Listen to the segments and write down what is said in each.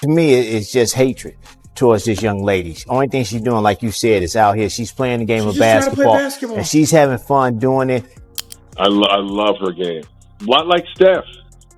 To me, it's just hatred towards this young lady. Only thing she's doing, like you said, is out here. She's playing the game of basketball, and she's having fun doing it. I love her game. A lot like Steph.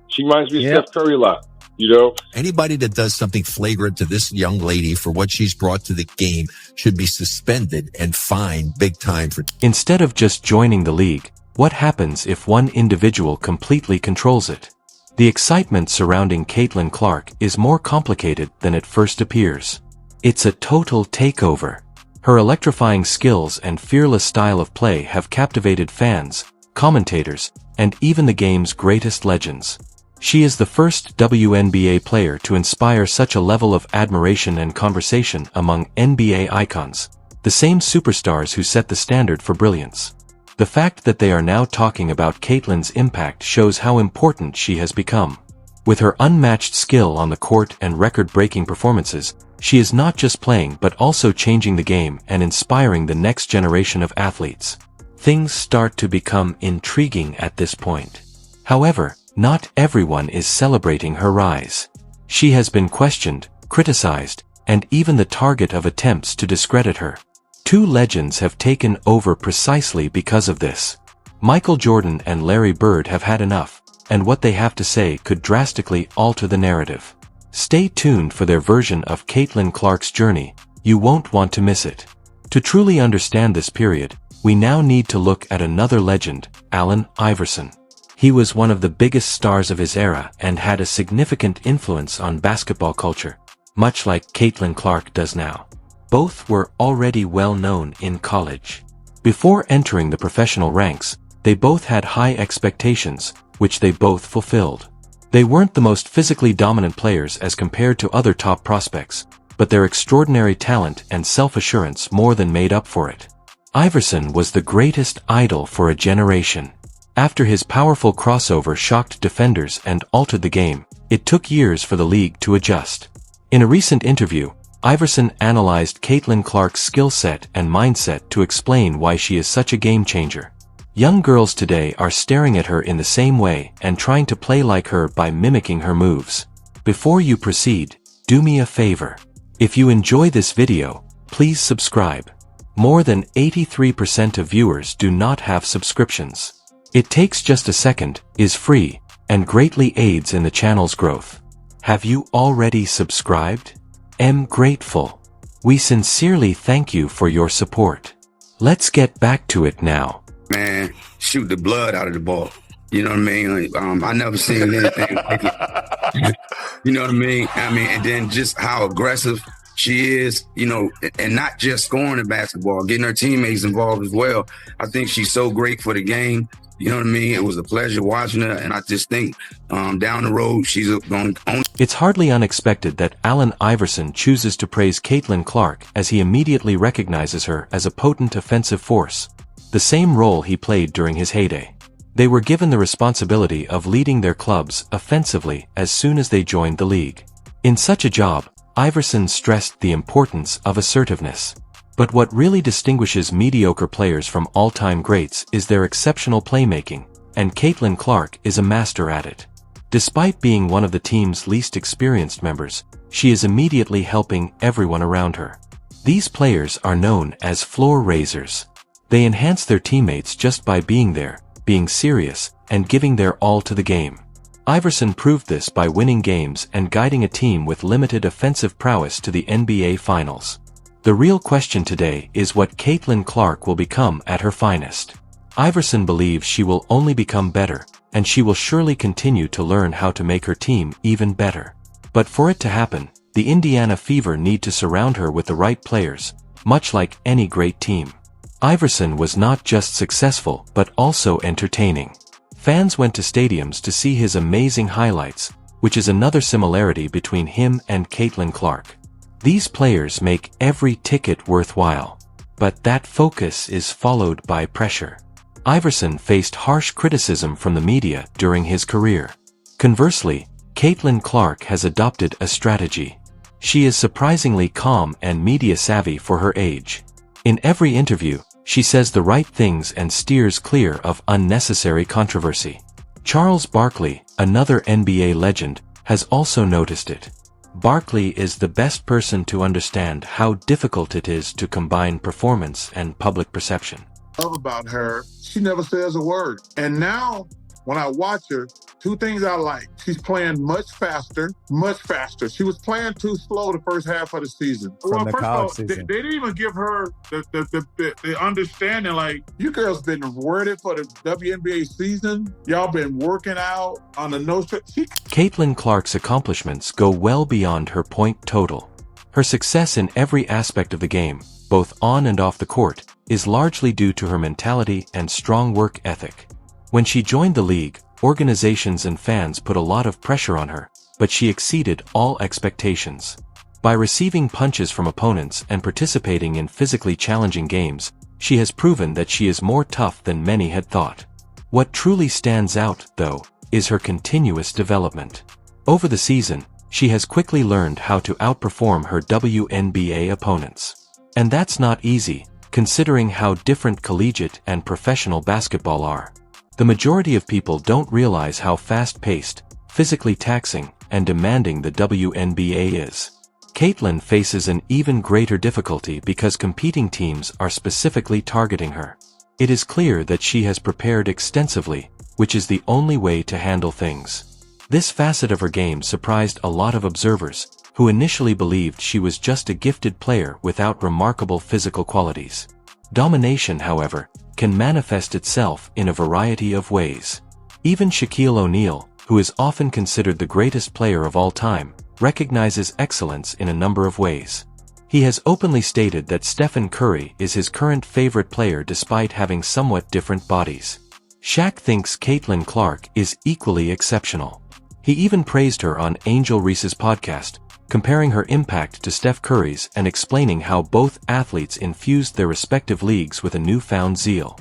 She reminds me of Steph Curry a lot. You know, anybody that does something flagrant to this young lady for what she's brought to the game should be suspended and fined big time for. Instead of just joining the league, what happens if one individual completely controls it? The excitement surrounding Caitlin Clark is more complicated than it first appears. It's a total takeover. Her electrifying skills and fearless style of play have captivated fans, commentators, and even the game's greatest legends. She is the first WNBA player to inspire such a level of admiration and conversation among NBA icons, the same superstars who set the standard for brilliance. The fact that they are now talking about Caitlin's impact shows how important she has become. With her unmatched skill on the court and record-breaking performances, she is not just playing but also changing the game and inspiring the next generation of athletes. Things start to become intriguing at this point. However, not everyone is celebrating her rise. She has been questioned, criticized, and even the target of attempts to discredit her. Two legends have taken over precisely because of this. Michael Jordan and Larry Bird have had enough, and what they have to say could drastically alter the narrative. Stay tuned for their version of Caitlin Clark's journey. You won't want to miss it. To truly understand this period, we now need to look at another legend, Allen Iverson. He was one of the biggest stars of his era and had a significant influence on basketball culture, much like Caitlin Clark does now. Both were already well known in college. Before entering the professional ranks, they both had high expectations, which they both fulfilled. They weren't the most physically dominant players as compared to other top prospects, but their extraordinary talent and self-assurance more than made up for it. Iverson was the greatest idol for a generation. After his powerful crossover shocked defenders and altered the game, it took years for the league to adjust. In a recent interview, Iverson analyzed Caitlin Clark's skill set and mindset to explain why she is such a game changer. Young girls today are staring at her in the same way and trying to play like her by mimicking her moves. Before you proceed, do me a favor. If you enjoy this video, please subscribe. More than 83% of viewers do not have subscriptions. It takes just a second, is free, and greatly aids in the channel's growth. Have you already subscribed? Am grateful. We sincerely thank you for your support. Let's get back to it now. Man, shoot the blood out of the ball. You know what I mean? I never seen anything like it. You know what I mean? And then just how aggressive she is, you know, and not just scoring the basketball, getting her teammates involved as well. I think she's so great for the game. You know what I mean? It was a pleasure watching her, and I just think down the road, she's going to... It's hardly unexpected that Allen Iverson chooses to praise Caitlin Clark as he immediately recognizes her as a potent offensive force, the same role he played during his heyday. They were given the responsibility of leading their clubs offensively as soon as they joined the league. In such a job, Iverson stressed the importance of assertiveness. But what really distinguishes mediocre players from all-time greats is their exceptional playmaking, and Caitlin Clark is a master at it. Despite being one of the team's least experienced members, she is immediately helping everyone around her. These players are known as floor raisers. They enhance their teammates just by being there, being serious, and giving their all to the game. Iverson proved this by winning games and guiding a team with limited offensive prowess to the NBA Finals. The real question today is what Caitlin Clark will become at her finest. Iverson believes she will only become better, and she will surely continue to learn how to make her team even better. But for it to happen, the Indiana Fever need to surround her with the right players, much like any great team. Iverson was not just successful but also entertaining. Fans went to stadiums to see his amazing highlights, which is another similarity between him and Caitlin Clark. These players make every ticket worthwhile. But that focus is followed by pressure. Iverson faced harsh criticism from the media during his career. Conversely, Caitlin Clark has adopted a strategy. She is surprisingly calm and media-savvy for her age. In every interview, she says the right things and steers clear of unnecessary controversy. Charles Barkley, another NBA legend, has also noticed it. Barkley is the best person to understand how difficult it is to combine performance and public perception. Love about her, she never says a word. And now, when I watch her, two things I like. She's playing much faster, much faster. She was playing too slow the first half of the season. From the college season. They didn't even give her the understanding, like, you girls been ready for the WNBA season. Y'all been working out on the no-strip. Caitlin Clark's accomplishments go well beyond her point total. Her success in every aspect of the game, both on and off the court, is largely due to her mentality and strong work ethic. When she joined the league, organizations and fans put a lot of pressure on her, but she exceeded all expectations. By receiving punches from opponents and participating in physically challenging games, she has proven that she is more tough than many had thought. What truly stands out, though, is her continuous development. Over the season, she has quickly learned how to outperform her WNBA opponents. And that's not easy, considering how different collegiate and professional basketball are. The majority of people don't realize how fast-paced, physically taxing, and demanding the WNBA is. Caitlin faces an even greater difficulty because competing teams are specifically targeting her. It is clear that she has prepared extensively, which is the only way to handle things. This facet of her game surprised a lot of observers, who initially believed she was just a gifted player without remarkable physical qualities. Domination, however, can manifest itself in a variety of ways. Even Shaquille O'Neal, who is often considered the greatest player of all time, recognizes excellence in a number of ways. He has openly stated that Stephen Curry is his current favorite player despite having somewhat different bodies. Shaq thinks Caitlin Clark is equally exceptional. He even praised her on Angel Reese's podcast, comparing her impact to Steph Curry's and explaining how both athletes infused their respective leagues with a newfound zeal.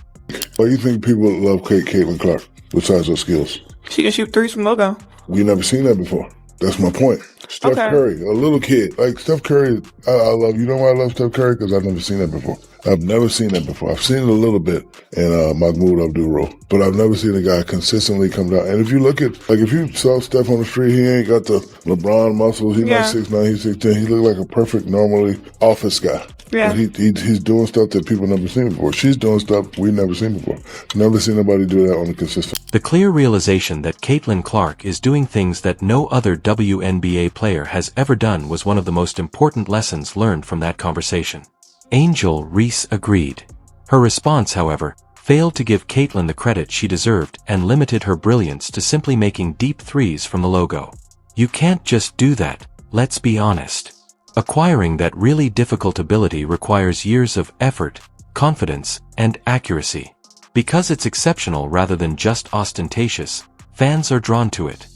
Why do you think people love Caitlin Clark, besides her skills? She can shoot threes from logo. We never seen that before. That's my point. Steph Curry, a little kid. Like, Steph Curry, I love, you know why I love Steph Curry? Because I've never seen that before. I've never seen that before. I've seen it a little bit in Mahmoud Abdul-Roh, but I've never seen a guy consistently come down. And if you look at, like, if you saw Steph on the street, he ain't got the LeBron muscles. He's not 6'9", he's 6'10". He look like a perfect, normally office guy. Yeah. But he's doing stuff that people never seen before. She's doing stuff we've never seen before. Never seen nobody do that on a consistent. The clear realization that Caitlin Clark is doing things that no other WNBA player has ever done was one of the most important lessons learned from that conversation. Angel Reese agreed. Her response, however, failed to give Caitlin the credit she deserved and limited her brilliance to simply making deep threes from the logo. You can't just do that, let's be honest. Acquiring that really difficult ability requires years of effort, confidence, and accuracy. Because it's exceptional rather than just ostentatious, fans are drawn to it.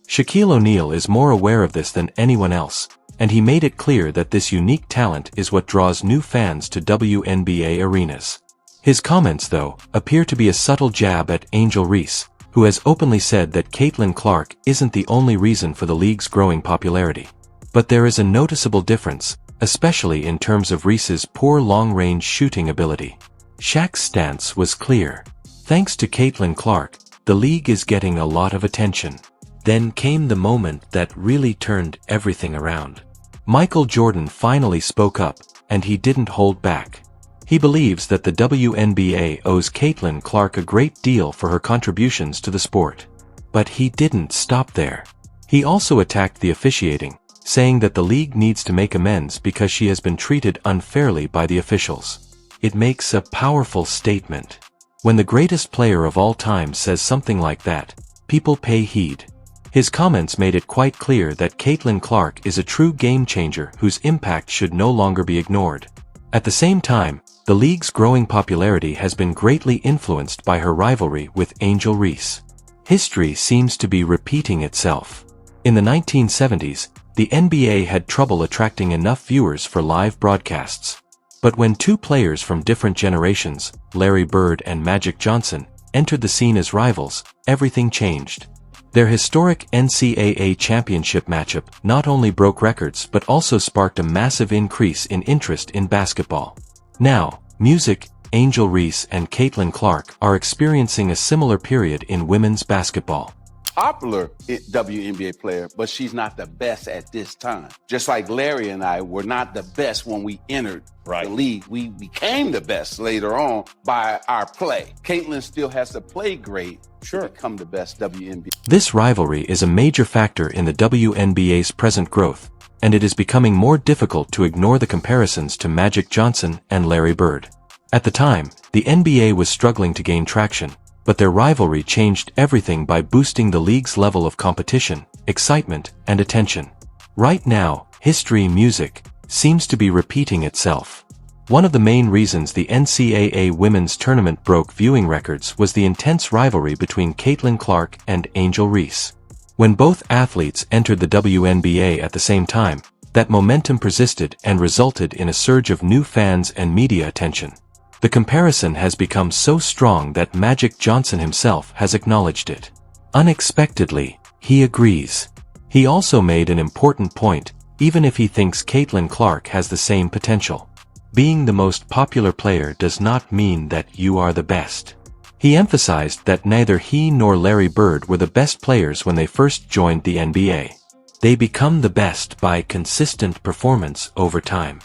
Shaquille O'Neal is more aware of this than anyone else, and he made it clear that this unique talent is what draws new fans to WNBA arenas. His comments, though, appear to be a subtle jab at Angel Reese, who has openly said that Caitlin Clark isn't the only reason for the league's growing popularity. But there is a noticeable difference, especially in terms of Reese's poor long-range shooting ability. Shaq's stance was clear. Thanks to Caitlin Clark, the league is getting a lot of attention. Then came the moment that really turned everything around. Michael Jordan finally spoke up, and he didn't hold back. He believes that the WNBA owes Caitlin Clark a great deal for her contributions to the sport. But he didn't stop there. He also attacked the officiating, saying that the league needs to make amends because she has been treated unfairly by the officials. It makes a powerful statement. When the greatest player of all time says something like that, people pay heed. His comments made it quite clear that Caitlin Clark is a true game-changer whose impact should no longer be ignored. At the same time, the league's growing popularity has been greatly influenced by her rivalry with Angel Reese. History seems to be repeating itself. In the 1970s, the NBA had trouble attracting enough viewers for live broadcasts. But when two players from different generations, Larry Bird and Magic Johnson, entered the scene as rivals, everything changed. Their historic NCAA championship matchup not only broke records but also sparked a massive increase in interest in basketball. Now, music, Angel Reese and Caitlin Clark are experiencing a similar period in women's basketball. popular WNBA player, but she's not the best at this time. Just like Larry and I were not the best when we entered the league. We became the best later on by our play. Caitlin still has to play great to become the best WNBA. This rivalry is a major factor in the WNBA's present growth, and it is becoming more difficult to ignore the comparisons to Magic Johnson and Larry Bird. At the time, the NBA was struggling to gain traction, but their rivalry changed everything by boosting the league's level of competition, excitement, and attention. Right now, history music seems to be repeating itself. One of the main reasons the NCAA women's tournament broke viewing records was the intense rivalry between Caitlin Clark and Angel Reese. When both athletes entered the WNBA at the same time, that momentum persisted and resulted in a surge of new fans and media attention. The comparison has become so strong that Magic Johnson himself has acknowledged it. Unexpectedly, he agrees. He also made an important point, even if he thinks Caitlin Clark has the same potential. Being the most popular player does not mean that you are the best. He emphasized that neither he nor Larry Bird were the best players when they first joined the NBA. They become the best by consistent performance over time.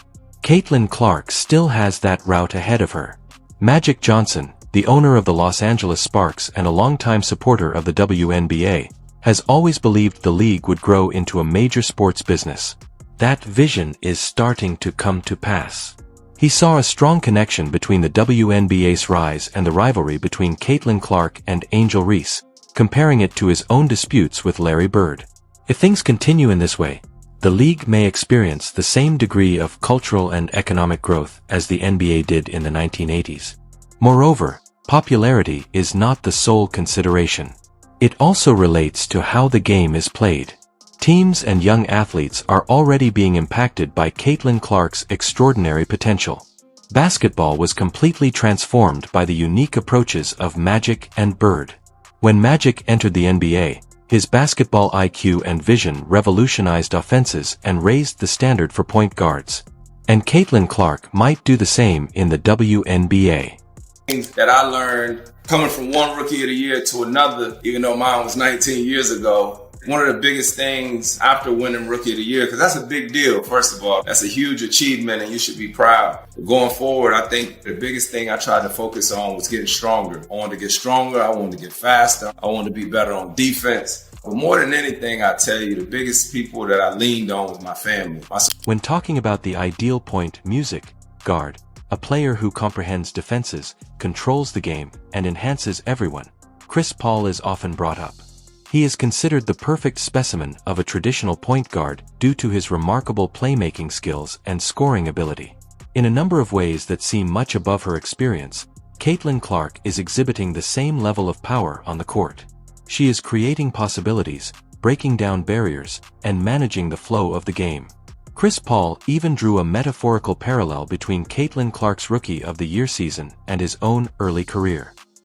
Caitlin Clark still has that route ahead of her. Magic Johnson, the owner of the Los Angeles Sparks and a longtime supporter of the WNBA, has always believed the league would grow into a major sports business. That vision is starting to come to pass. He saw a strong connection between the WNBA's rise and the rivalry between Caitlin Clark and Angel Reese, comparing it to his own disputes with Larry Bird. If things continue in this way, the league may experience the same degree of cultural and economic growth as the NBA did in the 1980s. Moreover, popularity is not the sole consideration. It also relates to how the game is played. Teams and young athletes are already being impacted by Caitlin Clark's extraordinary potential. Basketball was completely transformed by the unique approaches of Magic and Bird. When Magic entered the NBA, his basketball IQ and vision revolutionized offenses and raised the standard for point guards. And Caitlin Clark might do the same in the WNBA. Things that I learned coming from one rookie of the year to another, even though mine was 19 years ago, one of the biggest things after winning Rookie of the Year, because that's a big deal, first of all. That's a huge achievement and you should be proud. But going forward, I think the biggest thing I tried to focus on was getting stronger. I wanted to get stronger. I wanted to get faster. I wanted to be better on defense. But more than anything, I tell you, the biggest people that I leaned on was my family. When talking about the ideal point music guard, a player who comprehends defenses, controls the game, and enhances everyone, Chris Paul is often brought up. He is considered the perfect specimen of a traditional point guard due to his remarkable playmaking skills and scoring ability. In a number of ways that seem much above her experience, Caitlin Clark is exhibiting the same level of power on the court. She is creating possibilities, breaking down barriers, and managing the flow of the game. Chris Paul even drew a metaphorical parallel between Caitlin Clark's Rookie of the Year season and his own early career.